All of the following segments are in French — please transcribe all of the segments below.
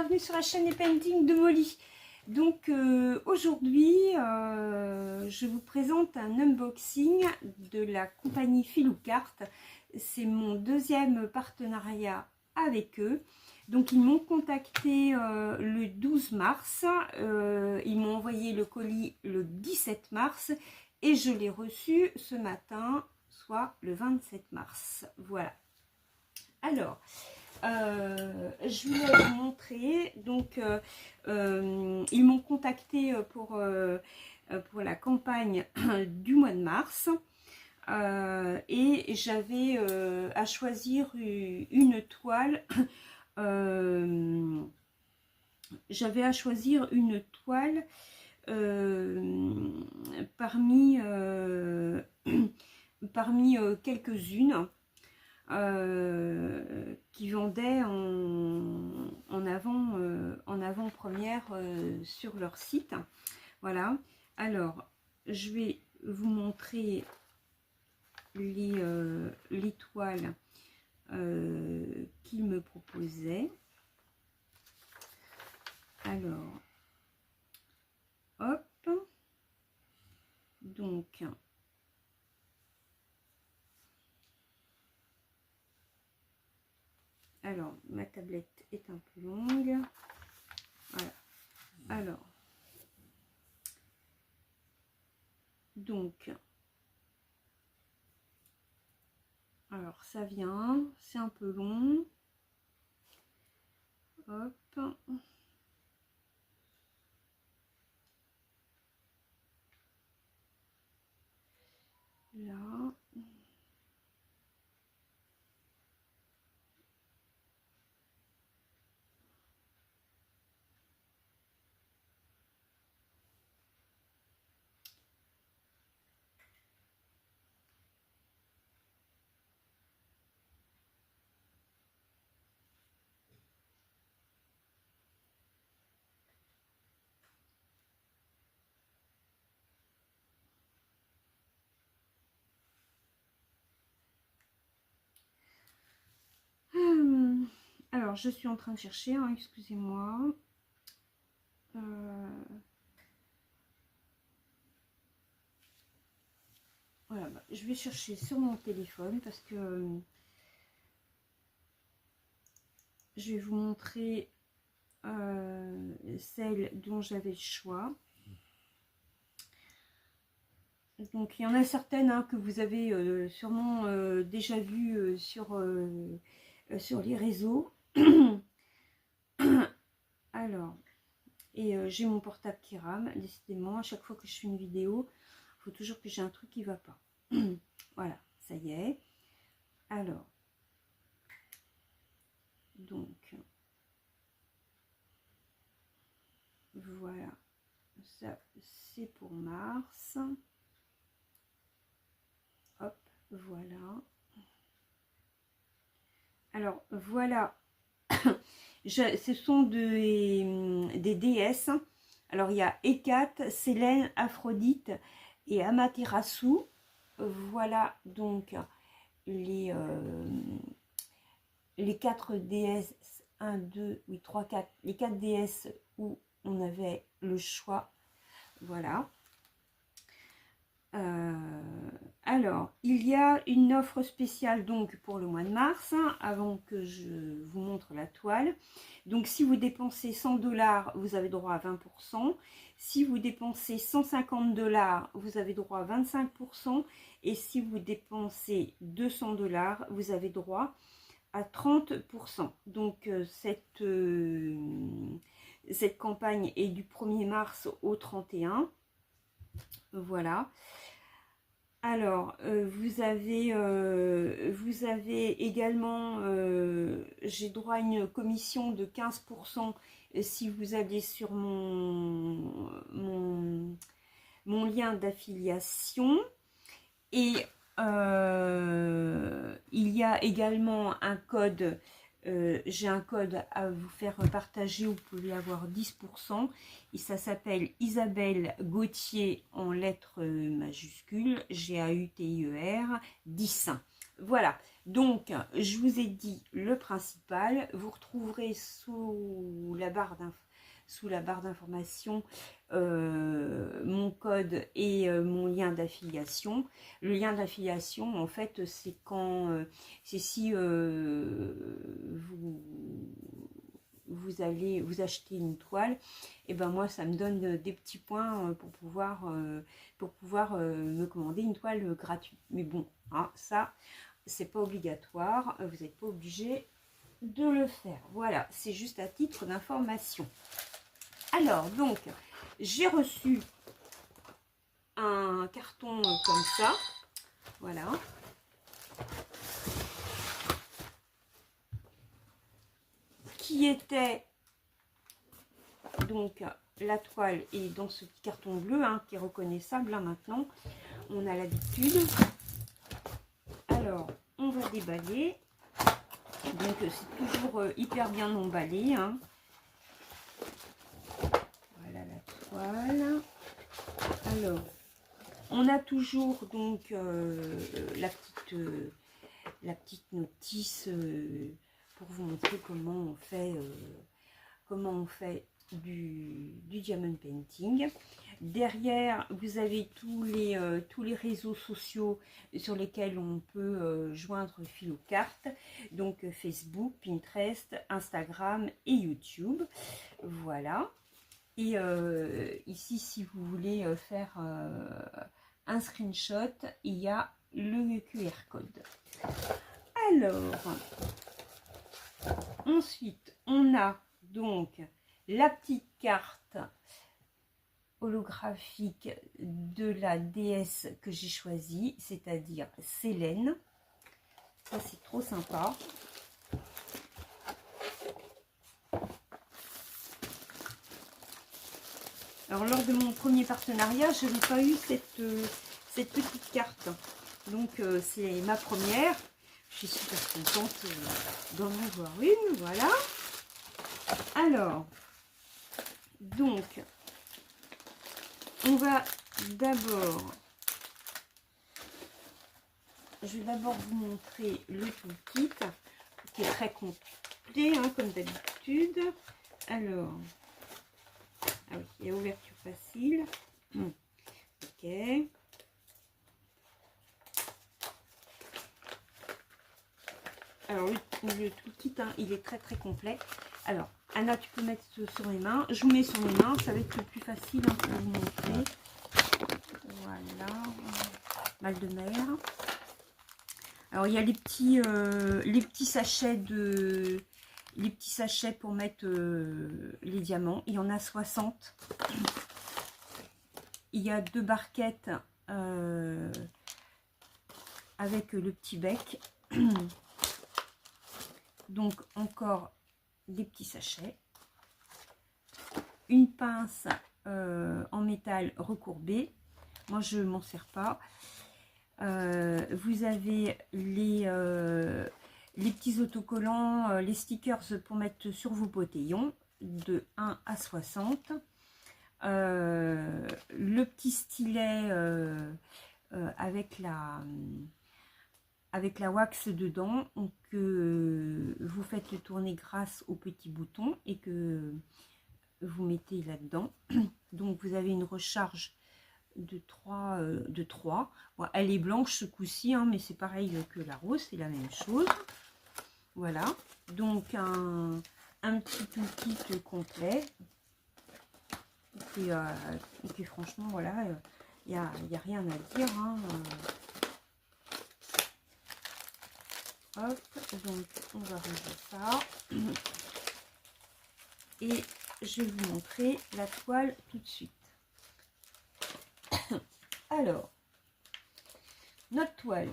bienvenue sur la chaîne des paintings de Molly. Donc aujourd'hui, je vous présente un unboxing de la compagnie Filoucart. C'est mon deuxième partenariat avec eux. Donc ils m'ont contacté le 12 mars, ils m'ont envoyé le colis le 17 mars et je l'ai reçu ce matin, soit le 27 mars. Voilà. Alors, je voulais vous montrer, donc ils m'ont contacté pour la campagne du mois de mars et j'avais à choisir une toile. Parmi quelques-unes qui vendaient en avant-première sur leur site. Voilà. Alors, je vais vous montrer les toiles qu'ils me proposaient. Alors, hop. Donc, alors, ma tablette est un peu longue. Voilà. Alors, donc, alors ça vient, c'est un peu long. Hop. Là. Alors, je suis en train de chercher, hein, excusez-moi. Voilà, bah, je vais chercher sur mon téléphone parce que je vais vous montrer celle dont j'avais le choix. Donc, il y en a certaines hein, que vous avez sûrement déjà vues sur les réseaux. Alors, et j'ai mon portable qui rame, décidément, à chaque fois que je fais une vidéo, il faut toujours que j'ai un truc qui va pas. Voilà, ça y est. Alors, donc, voilà, ça c'est pour mars. Hop, voilà. Alors, voilà. Ce sont des déesses. Alors, il y a Hécate, Sélène, Aphrodite et Amaterasu. Voilà donc les 4 déesses. 1, 2, oui, 3, 4. Les 4 déesses où on avait le choix. Voilà. Alors, il y a une offre spéciale donc pour le mois de mars, hein, avant que je vous montre la toile. Donc, si vous dépensez 100 $, vous avez droit à 20%. Si vous dépensez 150 $, vous avez droit à 25%. Et si vous dépensez 200 $, vous avez droit à 30%. Donc, cette campagne est du 1er mars au 31. Voilà. Alors, vous avez également, j'ai droit à une commission de 15% si vous allez sur mon lien d'affiliation. Et il y a également un code. J'ai un code à vous faire partager, vous pouvez avoir 10%, et ça s'appelle Isabelle Gauthier en lettres majuscules, G-A-U-T-I-E-R 10. Voilà, Donc, je vous ai dit le principal. Vous retrouverez sous la barre d'information mon code et mon lien d'affiliation. Le lien d'affiliation, en fait, c'est quand c'est si vous allez vous acheter une toile, et ben moi ça me donne des petits points pour pouvoir me commander une toile gratuite. Mais bon, hein, ça c'est pas obligatoire, vous n'êtes pas obligé de le faire. Voilà, c'est juste à titre d'information. Alors donc j'ai reçu un carton comme ça, voilà. Qui était donc la toile est dans ce petit carton bleu hein, qui est reconnaissable hein, maintenant. On a l'habitude. Alors, on va déballer. Donc, c'est toujours hyper bien emballé. Hein. Voilà la toile. Alors, on a toujours donc la petite notice pour vous montrer comment on fait du diamond painting. Derrière, vous avez tous les réseaux sociaux sur lesquels on peut joindre Philocart, donc Facebook, Pinterest, Instagram et YouTube. Voilà. Et ici, si vous voulez faire un screenshot, il y a le QR code. Alors, ensuite, on a donc la petite carte holographique de la déesse que j'ai choisie, c'est-à-dire Sélène. Ça, c'est trop sympa. Alors, lors de mon premier partenariat, je n'ai pas eu cette petite carte. Donc, c'est ma première. Je suis super contente d'en avoir une. Voilà. Alors, donc, on va d'abord, je vais d'abord vous montrer le toolkit qui est très complet, hein, comme d'habitude. Alors, ah oui, il y a ouverture facile. Ok. Alors, le toolkit, hein, il est très très complet. Alors, Anna, tu peux mettre sur les mains. Je vous mets sur les mains, ça va être le plus facile hein, pour vous montrer. Voilà, mal de mer. Alors, il y a les petits sachets pour mettre les diamants. Il y en a 60. Il y a 2 barquettes avec le petit bec. Donc, encore des petits sachets. Une pince en métal recourbée. Moi, je ne m'en sers pas. Vous avez les petits autocollants, les stickers pour mettre sur vos potillons de 1 à 60. Le petit stylet avec la wax dedans que vous faites tourner grâce au petit bouton et que vous mettez là-dedans. Donc vous avez une recharge de 3. Bon, elle est blanche ce coup-ci, hein, mais c'est pareil que la rose, c'est la même chose. Voilà, donc un petit toolkit complet. Et franchement, voilà, il n'y a rien à dire. Hein. Hop, donc on va ranger ça. Et je vais vous montrer la toile tout de suite. Alors, notre toile.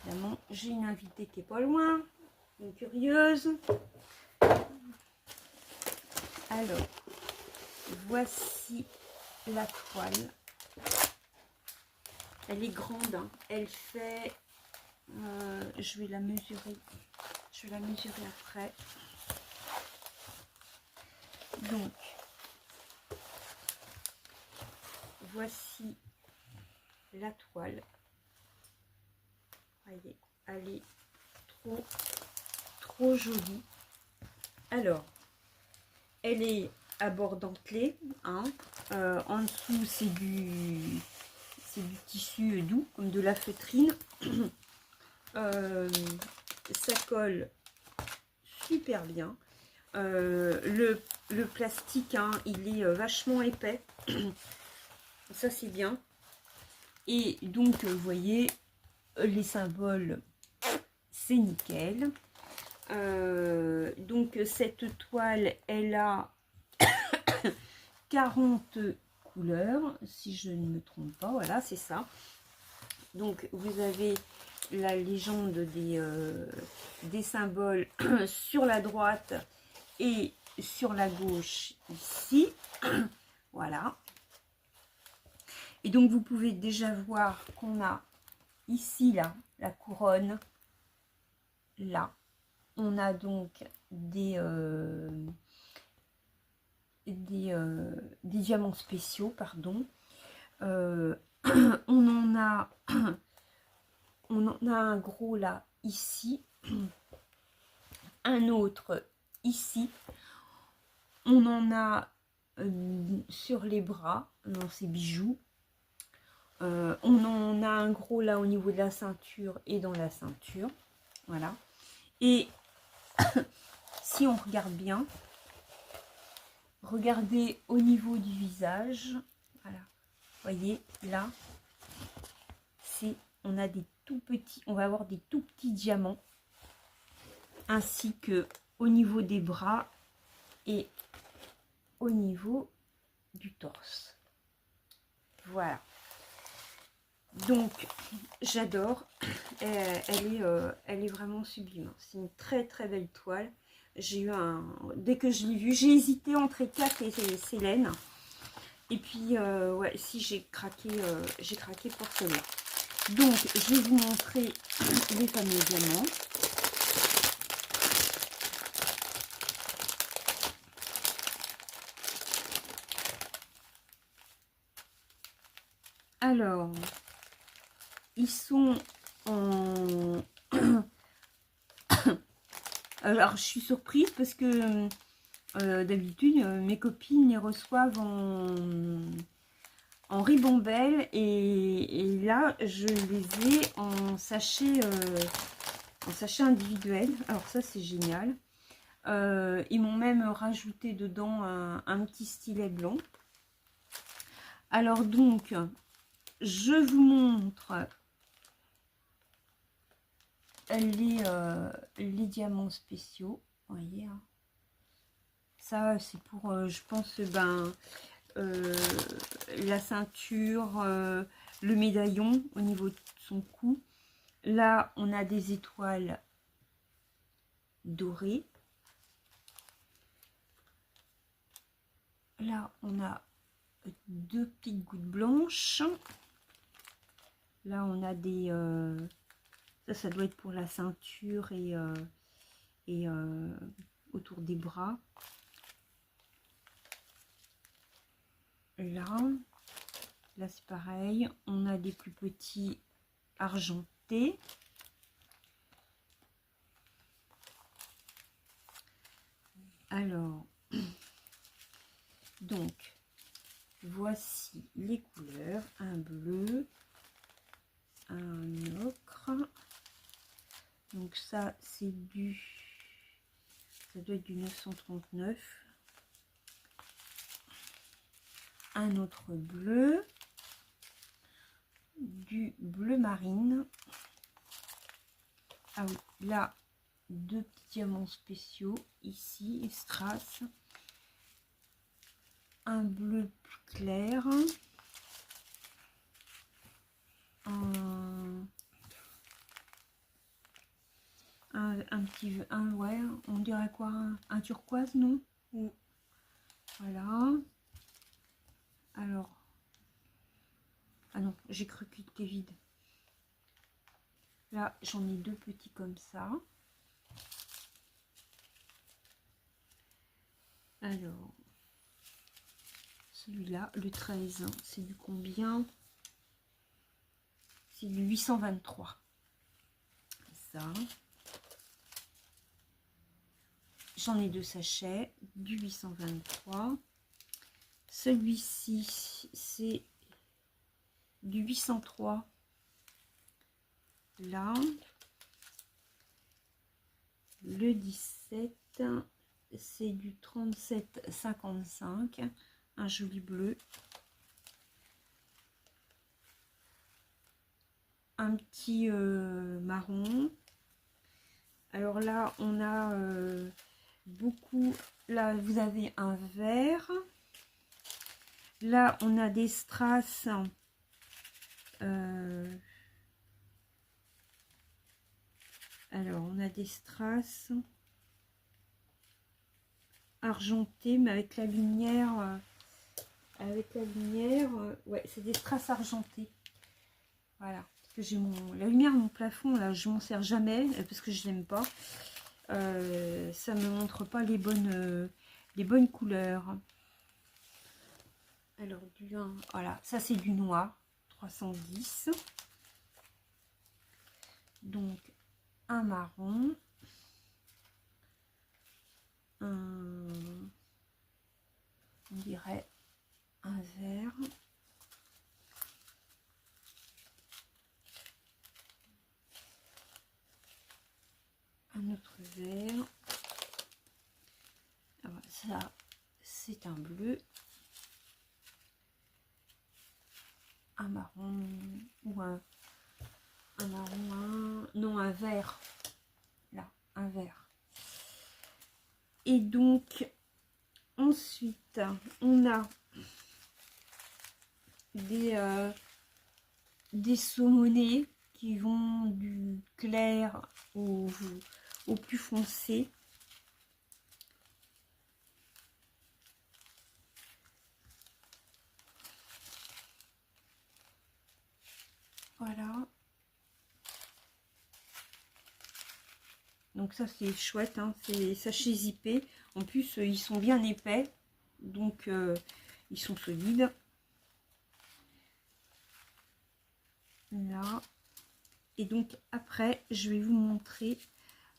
Évidemment, j'ai une invitée qui est pas loin, une curieuse. Alors, voici la toile. Elle est grande, hein. Elle fait... je vais la mesurer. Je vais la mesurer après. Donc, voici la toile. Voyez, Elle est trop jolie. Alors, elle est à bord dentelé, hein. En dessous c'est du tissu doux, comme de la feutrine. Ça colle super bien. Le plastique, hein, il est vachement épais. Ça c'est bien. Et donc vous voyez les symboles, c'est nickel. Donc cette toile, elle a 40 couleurs, si je ne me trompe pas. Voilà, c'est ça. Donc vous avez la légende des symboles sur la droite et sur la gauche ici. Voilà. Et donc vous pouvez déjà voir qu'on a ici là la couronne. Là, on a donc des diamants spéciaux, pardon. On en a un gros là, ici. Un autre ici. On en a sur les bras, dans ces bijoux. On en a un gros là au niveau de la ceinture et dans la ceinture. Voilà. Et si on regarde bien, regardez au niveau du visage. Voilà. Voyez, là, on a des tout petits, on va avoir des tout petits diamants. Ainsi que au niveau des bras et au niveau du torse. Voilà. Donc, j'adore. Elle est vraiment sublime. C'est une très très belle toile. J'ai eu dès que je l'ai vue, j'ai hésité entre Kat et Célène. Et puis, ouais, si j'ai craqué pour celle-là. Donc, je vais vous montrer les fameux diamants. Alors, ils sont en... Alors, je suis surprise parce que d'habitude, mes copines les reçoivent en ribambelle et là, je les ai en sachet individuel. Alors ça, c'est génial. Ils m'ont même rajouté dedans un petit stylet blanc. Alors donc, je vous montre les diamants spéciaux. Vous voyez, hein. Ça, c'est pour, je pense, la ceinture, le médaillon au niveau de son cou. Là, on a des étoiles dorées. Là, on a deux petites gouttes blanches. Là, on a des... ça doit être pour la ceinture et autour des bras. Là c'est pareil. On a des plus petits argentés. Alors, donc, voici les couleurs. Un bleu, un ocre. Donc ça, c'est ça doit être du 939. Un autre bleu, du bleu marine. Ah oui, là, deux petits diamants spéciaux, ici, strass. Un bleu plus clair. Un petit, ouais, on dirait quoi, un turquoise, non? Voilà. Alors, ah non, j'ai cru qu'il était vide. Là, j'en ai deux petits comme ça. Alors, celui-là, le 13, c'est du combien? C'est du 823. ça. J'en ai 2 sachets, du 823. Celui-ci, c'est du 803. Là. Le 17, c'est du 37,55. Un joli bleu. Un petit marron. Alors là, on a beaucoup. Là, vous avez un vert. Là, on a des strass. Alors, on a des strass argentés, mais avec la lumière. Ouais, c'est des strass argentés. Voilà. Parce que j'ai la lumière de mon plafond, là, je m'en sers jamais parce que je n'aime pas. Ça me montre pas les bonnes couleurs. Alors, voilà, ça c'est du noir, 310. Donc, un marron, on dirait un vert, un autre vert. Alors, ça c'est un bleu, un marron ou un marron, non, un vert. Là, un vert. Et donc, ensuite, on a des saumonés qui vont du clair au plus foncé. Voilà. Donc ça c'est chouette, hein, c'est sachets zippés. En plus ils sont bien épais, donc ils sont solides. Là. Et donc après je vais vous montrer,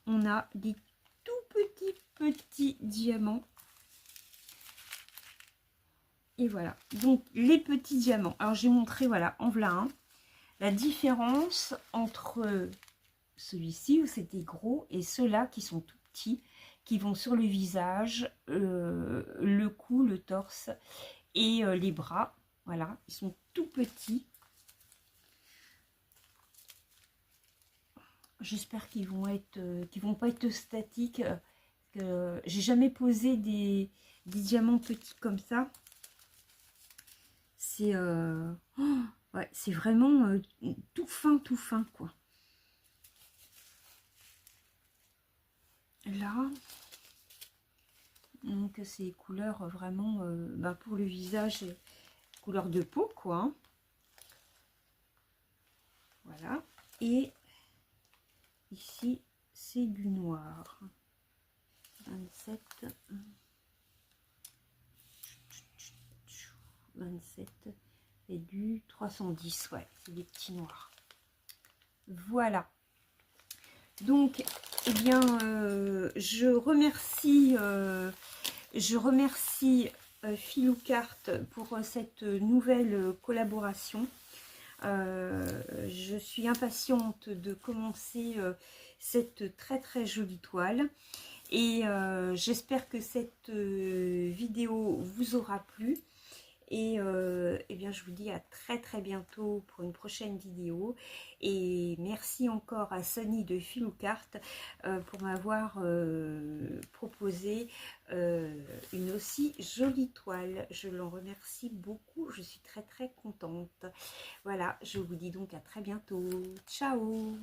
on a des tout petits diamants. Et voilà, donc les petits diamants. Alors j'ai montré, voilà, en voilà un. La différence entre celui-ci où c'était gros et ceux-là qui sont tout petits, qui vont sur le visage, le cou, le torse et les bras. Voilà, ils sont tout petits. J'espère qu'ils vont pas être statiques. J'ai jamais posé des diamants petits comme ça. C'est ouais, c'est vraiment tout fin quoi. Là, donc c'est couleurs vraiment pour le visage, couleur de peau quoi. Voilà. Et ici c'est du noir. 27 et du 310. Ouais, c'est des petits noirs. Voilà. Donc, eh bien, je remercie Filoucart pour cette nouvelle collaboration. Je suis impatiente de commencer cette très jolie toile. Et j'espère que cette vidéo vous aura plu. Et eh bien, je vous dis à très bientôt pour une prochaine vidéo. Et merci encore à Sonny de Filoucart pour m'avoir proposé une aussi jolie toile. Je l'en remercie beaucoup. Je suis très contente. Voilà, je vous dis donc à très bientôt. Ciao!